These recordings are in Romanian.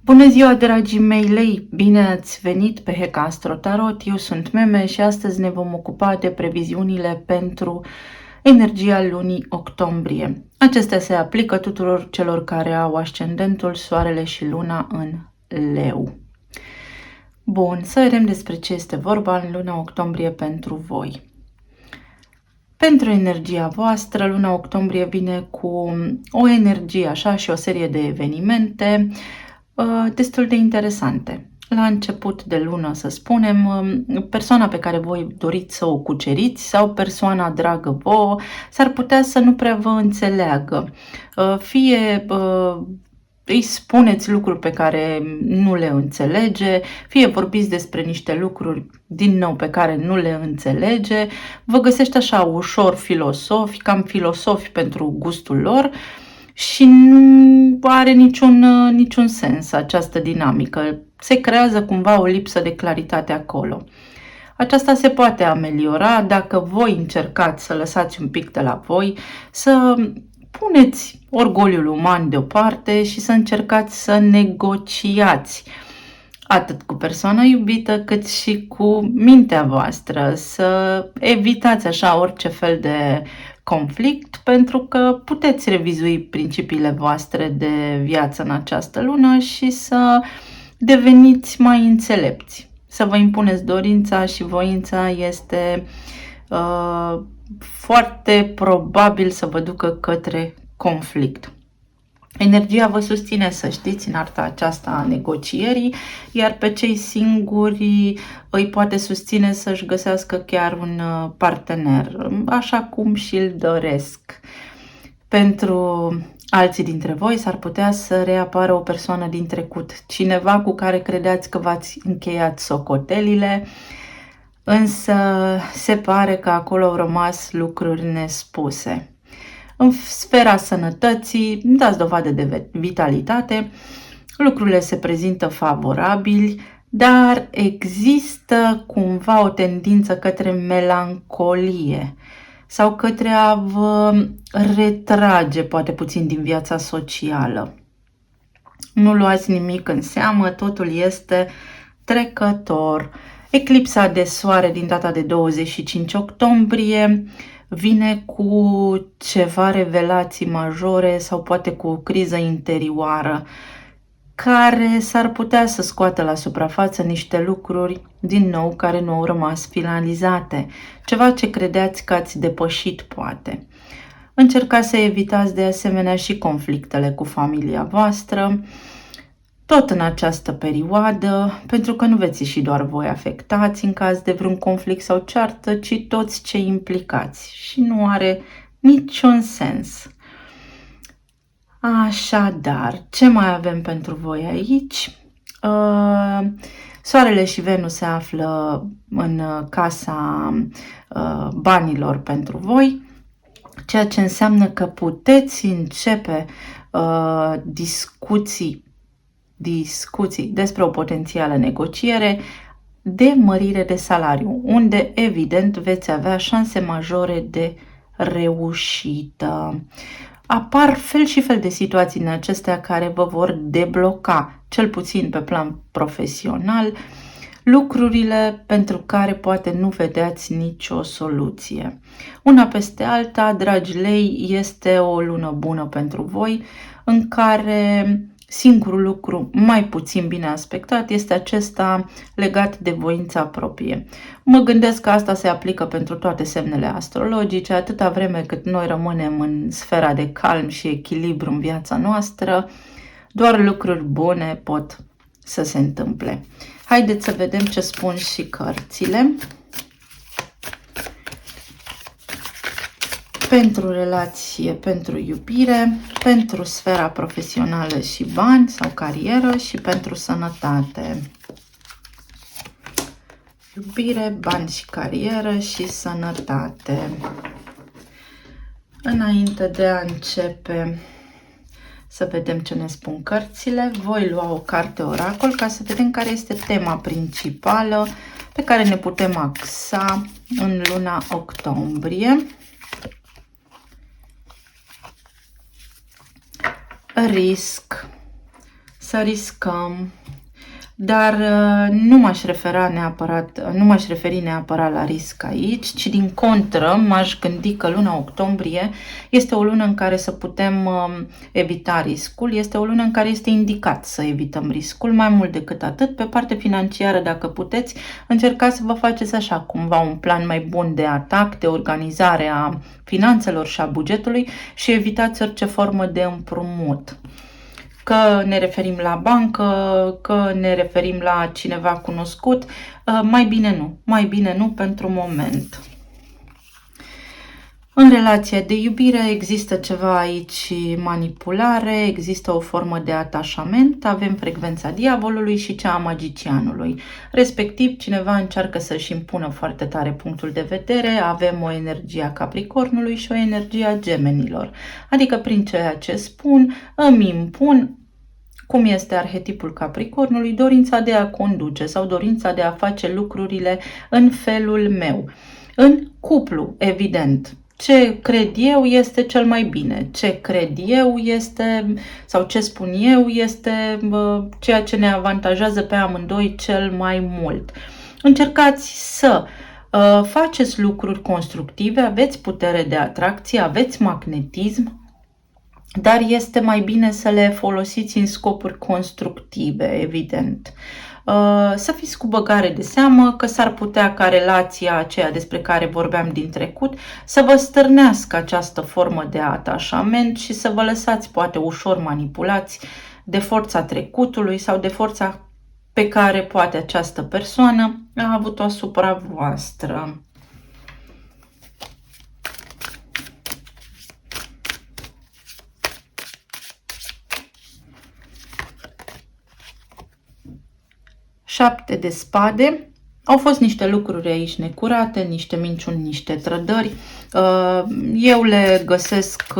Bună ziua, dragii mei lei! Bine ați venit pe Hack Astro Tarot. Eu sunt Meme și astăzi ne vom ocupa de previziunile pentru energia lunii octombrie. Acestea se aplică tuturor celor care au ascendentul, soarele și luna în leu. Bun, să vedem despre ce este vorba în luna octombrie pentru voi. Pentru energia voastră, luna octombrie vine cu o energie așa și o serie de evenimente destul de interesante. La început de lună, să spunem, persoana pe care voi doriți să o cuceriți sau persoana dragă vouă s-ar putea să nu prea vă înțeleagă. Fie îi spuneți lucruri pe care nu le înțelege, fie vorbiți despre niște lucruri din nou pe care nu le înțelege, vă găsește așa ușor filosofi, cam filosofi pentru gustul lor și nu are niciun sens această dinamică. Se creează cumva o lipsă de claritate acolo. Aceasta se poate ameliora dacă voi încercați să lăsați un pic de la voi, să puneți orgoliul uman deoparte și să încercați să negociați atât cu persoana iubită cât și cu mintea voastră, să evitați așa orice fel de conflict, pentru că puteți revizui principiile voastre de viață în această lună și să deveniți mai înțelepți. Să vă impuneți dorința și voința este foarte probabil să vă ducă către conflict. Energia vă susține, să știți, în arta aceasta a negocierii, iar pe cei singuri îi poate susține să-și găsească chiar un partener, așa cum și-l doresc. Pentru alții dintre voi s-ar putea să reapară o persoană din trecut, cineva cu care credeați că v-ați încheiat socotelile, însă se pare că acolo au rămas lucruri nespuse. În sfera sănătății, dați dovadă de vitalitate, lucrurile se prezintă favorabili, dar există cumva o tendință către melancolie sau către a vă retrage poate puțin din viața socială. Nu luați nimic în seamă, totul este trecător. Eclipsa de soare din data de 25 octombrie vine cu ceva revelații majore sau poate cu o criză interioară care s-ar putea să scoată la suprafață niște lucruri din nou care nu au rămas finalizate, ceva ce credeați că ați depășit poate. Încercați să evitați de asemenea și conflictele cu familia voastră, tot în această perioadă, pentru că nu veți ieși doar voi afectați în caz de vreun conflict sau ceartă, ci toți cei implicați și nu are niciun sens. Așadar, ce mai avem pentru voi aici? Soarele și Venus se află în casa banilor pentru voi, ceea ce înseamnă că puteți începe discuții despre o potențială negociere de mărire de salariu, unde evident veți avea șanse majore de reușită. Apar fel și fel de situații în acestea care vă vor debloca, cel puțin pe plan profesional, lucrurile pentru care poate nu vedeați nicio soluție. Una peste alta, dragi lei, este o lună bună pentru voi, în care singurul lucru mai puțin bine aspectat este acesta legat de voința proprie. Mă gândesc că asta se aplică pentru toate semnele astrologice, atâta vreme cât noi rămânem în sfera de calm și echilibru în viața noastră, doar lucruri bune pot să se întâmple. Haideți să vedem ce spun și cărțile. Pentru relație, pentru iubire, pentru sfera profesională și bani sau carieră și pentru sănătate. Iubire, bani și carieră și sănătate. Înainte de a începe să vedem ce ne spun cărțile, voi lua o carte oracol ca să vedem care este tema principală pe care ne putem axa în luna octombrie. Risc. Să să riscăm. Dar nu m-aș referi neapărat la risc aici, ci din contră m-aș gândi că luna octombrie este o lună în care să putem evita riscul, este o lună în care este indicat să evităm riscul. Mai mult decât atât, pe partea financiară, dacă puteți, încercați să vă faceți așa cumva un plan mai bun de atac, de organizare a finanțelor și a bugetului și evitați orice formă de împrumut. Că ne referim la bancă, că ne referim la cineva cunoscut, mai bine nu pentru moment. În relația de iubire există ceva aici manipulare, există o formă de atașament, avem frecvența diavolului și cea a magicianului. Respectiv, cineva încearcă să-și impună foarte tare punctul de vedere, avem o energie a Capricornului și o energie a Gemenilor. Adică prin ceea ce spun, îmi impun, cum este arhetipul Capricornului, dorința de a conduce sau dorința de a face lucrurile în felul meu. În cuplu, evident. Ce cred eu este cel mai bine, ce cred eu este, sau ce spun eu este ceea ce ne avantajează pe amândoi cel mai mult. Încercați să faceți lucruri constructive, aveți putere de atracție, aveți magnetism, dar este mai bine să le folosiți în scopuri constructive, evident. Să fiți cu băgare de seamă că s-ar putea ca relația aceea despre care vorbeam din trecut să vă stârnească această formă de atașament și să vă lăsați poate ușor manipulați de forța trecutului sau de forța pe care poate această persoană a avut-o asupra voastră. Șapte de spade. Au fost niște lucruri aici necurate, niște minciuni, niște trădări. Eu le găsesc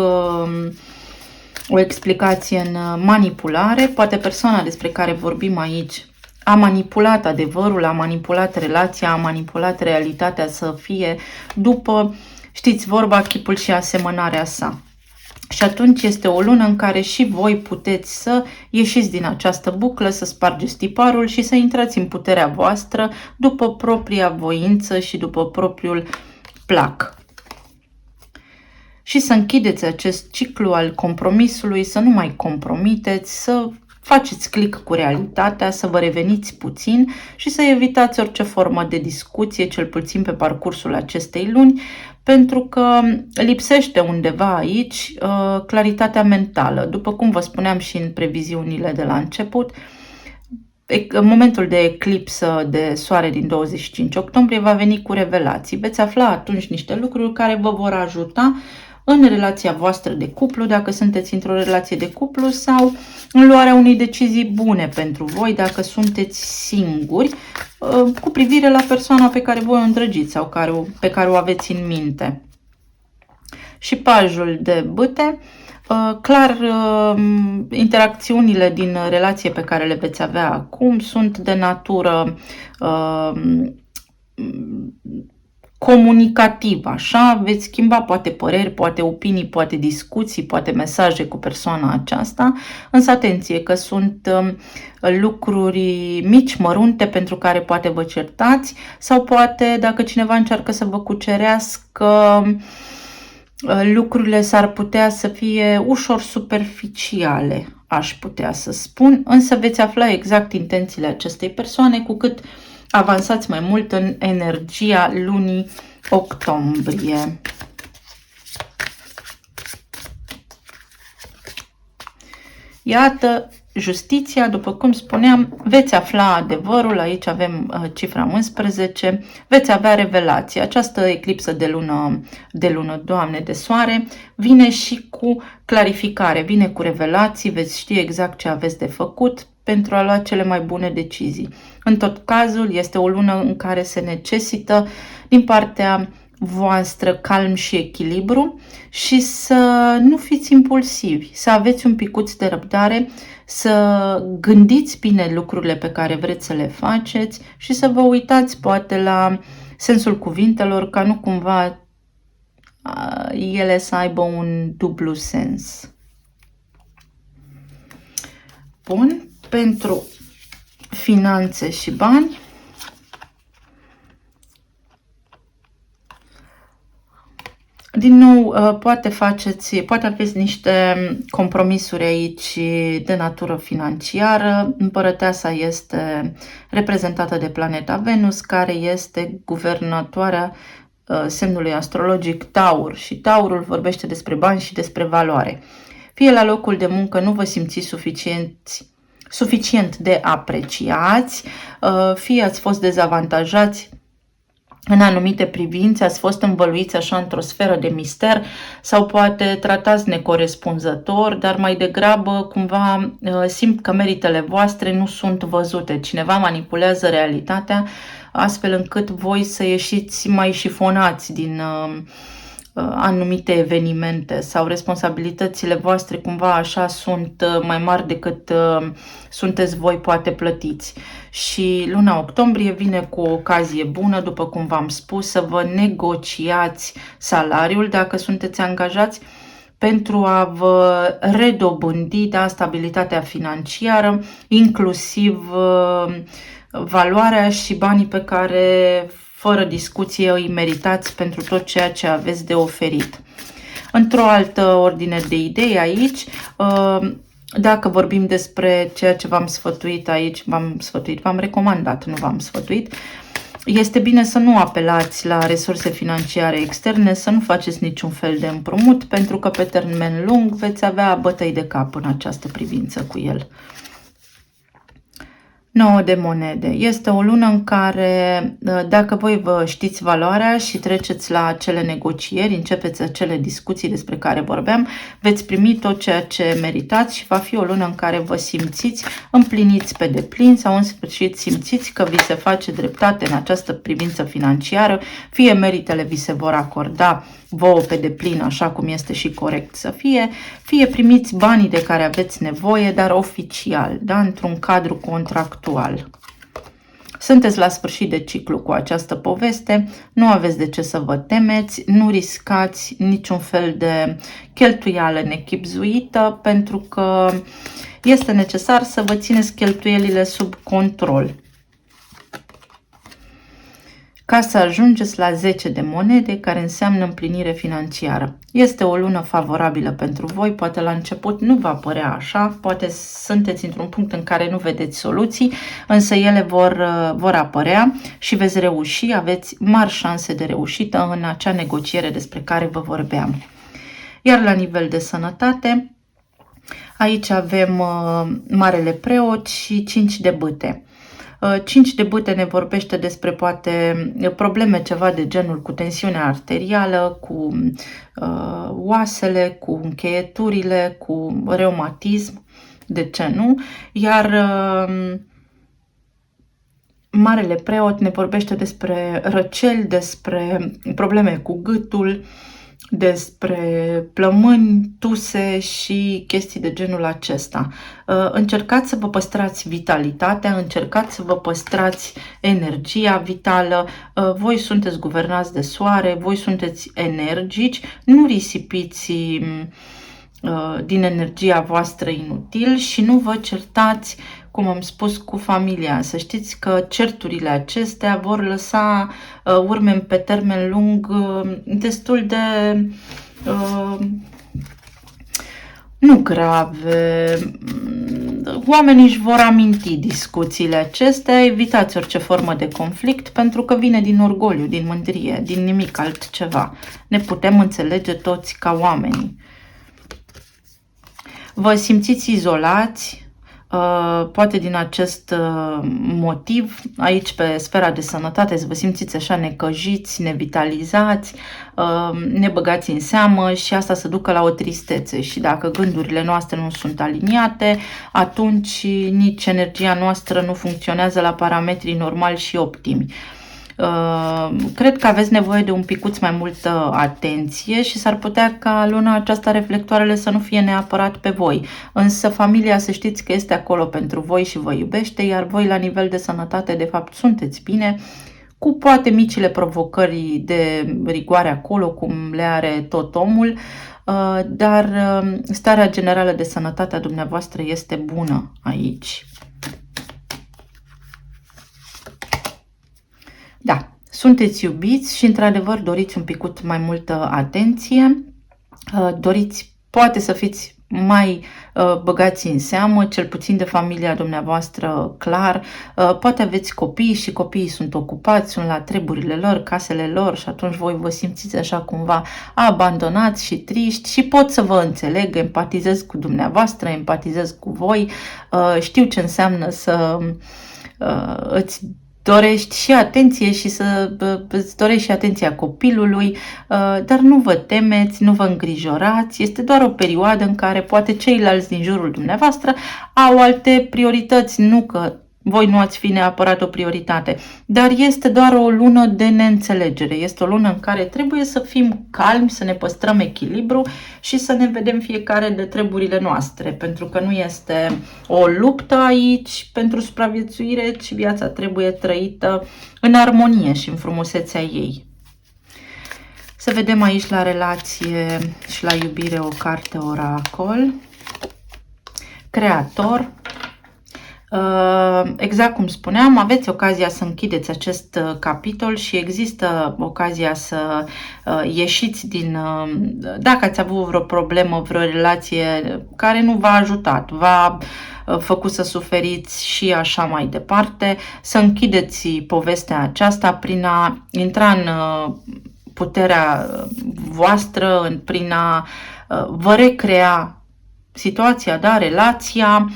o explicație în manipulare. Poate persoana despre care vorbim aici a manipulat adevărul, a manipulat relația, a manipulat realitatea să fie după, știți, vorba, chipul și asemănarea sa. Și atunci este o lună în care și voi puteți să ieșiți din această buclă, să spargeți tiparul și să intrați în puterea voastră după propria voință și după propriul plac. Și să închideți acest ciclu al compromisului, să nu mai compromiteți, să faceți click cu realitatea, să vă reveniți puțin și să evitați orice formă de discuție, cel puțin pe parcursul acestei luni, pentru că lipsește undeva aici claritatea mentală. După cum vă spuneam și în previziunile de la început, în momentul de eclipsă de soare din 25 octombrie va veni cu revelații. Veți afla atunci niște lucruri care vă vor ajuta în relația voastră de cuplu, dacă sunteți într-o relație de cuplu, sau în luarea unei decizii bune pentru voi, dacă sunteți singuri, cu privire la persoana pe care voi o îndrăgiți sau pe care o aveți în minte. Și pajul de bâte, clar, interacțiunile din relație pe care le veți avea acum sunt de natură comunicativ, așa, veți schimba poate păreri, poate opinii, poate discuții, poate mesaje cu persoana aceasta, însă atenție că sunt lucruri mici, mărunte, pentru care poate vă certați sau poate dacă cineva încearcă să vă cucerească, lucrurile s-ar putea să fie ușor superficiale, aș putea să spun, însă veți afla exact intențiile acestei persoane cu cât avansați mai mult în energia lunii octombrie. Iată, justiția, după cum spuneam, veți afla adevărul, aici avem cifra 11, veți avea revelație. Această eclipsă de lună, Doamne, de soare, vine și cu clarificare, vine cu revelații, veți ști exact ce aveți de făcut pentru a lua cele mai bune decizii. În tot cazul, este o lună în care se necesită din partea voastră calm și echilibru și să nu fiți impulsivi, să aveți un picuț de răbdare, să gândiți bine lucrurile pe care vreți să le faceți și să vă uitați poate la sensul cuvintelor, ca nu cumva ele să aibă un dublu sens. Bun. pentru finanțe și bani. Din nou, poate aveți niște compromisuri aici de natură financiară. Împărăteasa este reprezentată de planeta Venus, care este guvernatoarea semnului astrologic Taur și Taurul vorbește despre bani și despre valoare. Fie la locul de muncă nu vă simțiți suficient de apreciați, fie ați fost dezavantajați în anumite privințe, ați fost învăluiți așa într-o sferă de mister sau poate tratați necorespunzător, dar mai degrabă cumva simt că meritele voastre nu sunt văzute. Cineva manipulează realitatea astfel încât voi să ieșiți mai șifonați din anumite evenimente sau responsabilitățile voastre cumva așa sunt mai mari decât sunteți voi poate plătiți. Și luna octombrie vine cu o ocazie bună, după cum v-am spus, să vă negociați salariul dacă sunteți angajați pentru a vă redobândi stabilitatea financiară, inclusiv valoarea și banii pe care fără discuție îi meritați pentru tot ceea ce aveți de oferit. Într-o altă ordine de idei aici, dacă vorbim despre ceea ce v-am sfătuit aici, v-am recomandat, nu v-am sfătuit, este bine să nu apelați la resurse financiare externe, să nu faceți niciun fel de împrumut, pentru că pe termen lung veți avea bătăi de cap în această privință cu el. 9 de monede. Este o lună în care, dacă voi vă știți valoarea și treceți la acele negocieri, începeți acele discuții despre care vorbeam, veți primi tot ceea ce meritați și va fi o lună în care vă simțiți împliniți pe deplin sau în sfârșit simțiți că vi se face dreptate în această privință financiară, fie meritele vi se vor acorda vouă pe deplin, așa cum este și corect să fie, fie primiți banii de care aveți nevoie, dar oficial, într-un cadru contractual. Sunteți la sfârșit de ciclu cu această poveste, nu aveți de ce să vă temeți, nu riscați niciun fel de cheltuială nechibzuită, pentru că este necesar să vă țineți cheltuielile sub control, ca să ajungeți la 10 de monede, care înseamnă împlinire financiară. Este o lună favorabilă pentru voi, poate la început nu va părea așa, poate sunteți într-un punct în care nu vedeți soluții, însă ele vor apărea și veți reuși, aveți mari șanse de reușită în acea negociere despre care vă vorbeam. Iar la nivel de sănătate, aici avem Marele Preot și 5 de bâte. 5 de bâte ne vorbește despre poate probleme ceva de genul cu tensiunea arterială, cu oasele, cu încheieturile, cu reumatism, de ce nu? Iar Marele Preot ne vorbește despre răceli, despre probleme cu gâtul, despre plămâni, tuse și chestii de genul acesta. Încercați să vă păstrați vitalitatea, încercați să vă păstrați energia vitală, voi sunteți guvernați de soare, voi sunteți energici, nu risipiți din energia voastră inutil și nu vă certați, cum am spus, cu familia. Să știți că certurile acestea vor lăsa urme pe termen lung destul de nu grave. Oamenii își vor aminti discuțiile acestea, evitați orice formă de conflict pentru că vine din orgoliu, din mândrie, din nimic altceva. Ne putem înțelege toți ca oameni. Vă simțiți izolați, poate din acest motiv, aici pe sfera de sănătate, să vă simțiți așa necăjiți, nevitalizați, nebăgați în seamă și asta să ducă la o tristețe. Și dacă gândurile noastre nu sunt aliniate, atunci nici energia noastră nu funcționează la parametrii normali și optimi. Cred că aveți nevoie de un picuț mai multă atenție și s-ar putea ca luna aceasta reflectoarele să nu fie neapărat pe voi. Însă familia, să știți că este acolo pentru voi și vă iubește, iar voi la nivel de sănătate de fapt sunteți bine, cu poate micile provocări de rigoare acolo, cum le are tot omul, dar starea generală de sănătate a dumneavoastră este bună aici. Da, sunteți iubiți și într-adevăr doriți un picut mai multă atenție, doriți poate să fiți mai băgați în seamă, cel puțin de familia dumneavoastră, clar. Poate aveți copii și copiii sunt ocupați, sunt la treburile lor, casele lor și atunci voi vă simțiți așa cumva abandonați și triști și pot să vă înțeleg, empatizez cu dumneavoastră, empatizez cu voi, știu ce înseamnă să îți dorești și atenție și îți dorești și atenția copilului, dar nu vă temeți, nu vă îngrijorați, este doar o perioadă în care poate ceilalți din jurul dumneavoastră au alte priorități, nu că voi nu ați fi neapărat o prioritate, dar este doar o lună de neînțelegere, este o lună în care trebuie să fim calmi, să ne păstrăm echilibru și să ne vedem fiecare de treburile noastre, pentru că nu este o luptă aici pentru supraviețuire, ci viața trebuie trăită în armonie și în frumusețea ei. Să vedem aici la relație și la iubire o carte oracol. Creator. Exact cum spuneam, aveți ocazia să închideți acest capitol și există ocazia să ieșiți din, dacă ați avut vreo problemă, vreo relație care nu v-a ajutat, v-a făcut să suferiți și așa mai departe, să închideți povestea aceasta prin a intra în puterea voastră, prin a vă recrea situația, da, relația,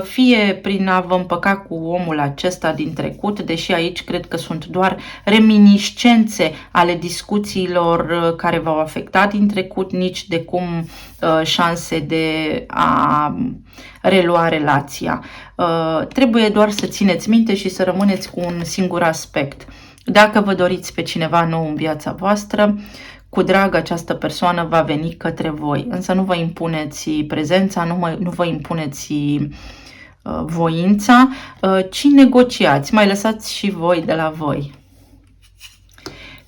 fie prin a vă împăca cu omul acesta din trecut, deși aici cred că sunt doar reminiscențe ale discuțiilor care v-au afectat din trecut, nici de cum șanse de a relua relația. Trebuie doar să țineți minte și să rămâneți cu un singur aspect. Dacă vă doriți pe cineva nou în viața voastră, cu drag această persoană va veni către voi, însă nu vă impuneți prezența, nu vă impuneți voința, ci negociați, mai lăsați și voi de la voi.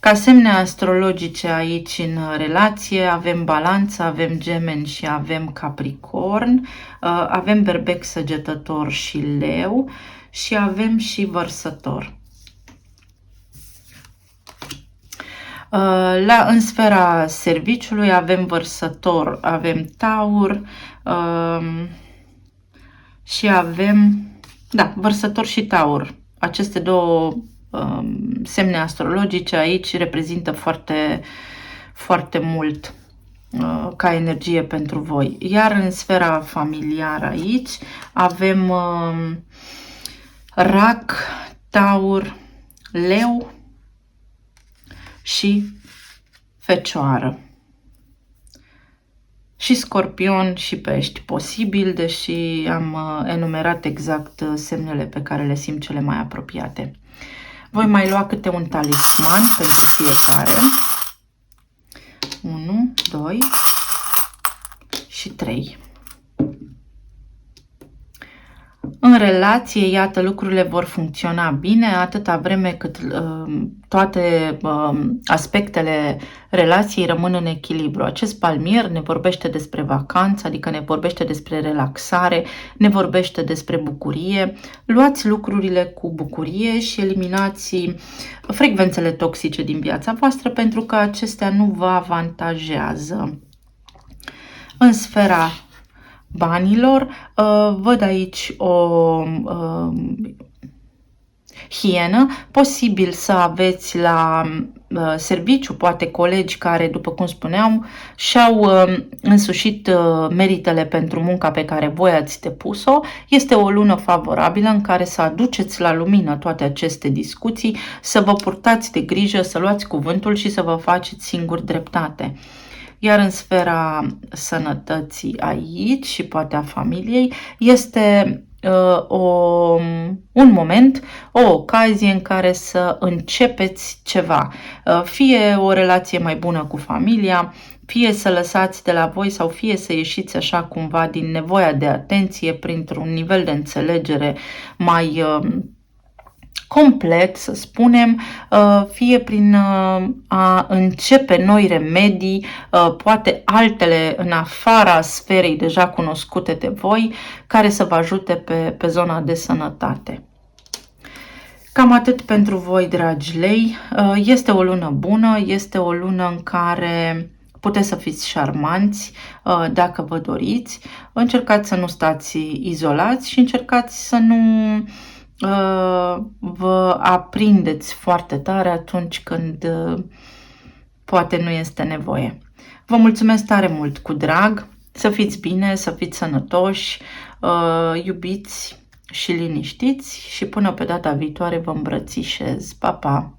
Ca semne astrologice aici în relație avem Balanță, avem Gemeni și avem Capricorn, avem Berbec, Săgetător și Leu și avem și Vărsător. În sfera serviciului avem Vărsător, avem Taur și avem, da, Vărsător și Taur. Aceste două semne astrologice aici reprezintă foarte, foarte mult ca energie pentru voi. Iar în sfera familiară aici avem Rac, Taur, Leu și Fecioară. Și Scorpion și Pești posibil, deși am enumerat exact semnele pe care le simt cele mai apropiate. Voi mai lua câte un talisman pentru fiecare. 1, 2 și 3. În relație, iată, lucrurile vor funcționa bine atâta vreme cât toate aspectele relației rămân în echilibru. Acest palmier ne vorbește despre vacanță, adică ne vorbește despre relaxare, ne vorbește despre bucurie. Luați lucrurile cu bucurie și eliminați frecvențele toxice din viața voastră, pentru că acestea nu vă avantajează. În sfera banilor, văd aici o hienă, posibil să aveți la serviciu, poate colegi care, după cum spuneam, și-au însușit meritele pentru munca pe care voi ați depus-o. Este o lună favorabilă în care să aduceți la lumină toate aceste discuții, să vă purtați de grijă, să luați cuvântul și să vă faceți singuri dreptate. Iar în sfera sănătății aici și poate a familiei este un moment, o ocazie în care să începeți ceva. Fie o relație mai bună cu familia, fie să lăsați de la voi sau fie să ieșiți așa cumva din nevoia de atenție printr-un nivel de înțelegere mai complet, să spunem, fie prin a începe noi remedii, poate altele în afara sferei deja cunoscute de voi, care să vă ajute pe zona de sănătate. Cam atât pentru voi, dragi lei. Este o lună bună, este o lună în care puteți să fiți șarmanți dacă vă doriți. Încercați să nu stați izolați și încercați să nu vă aprindeți foarte tare atunci când poate nu este nevoie. Vă mulțumesc tare mult cu drag, să fiți bine, să fiți sănătoși, iubiți și liniștiți și până pe data viitoare vă îmbrățișez. Pa, pa!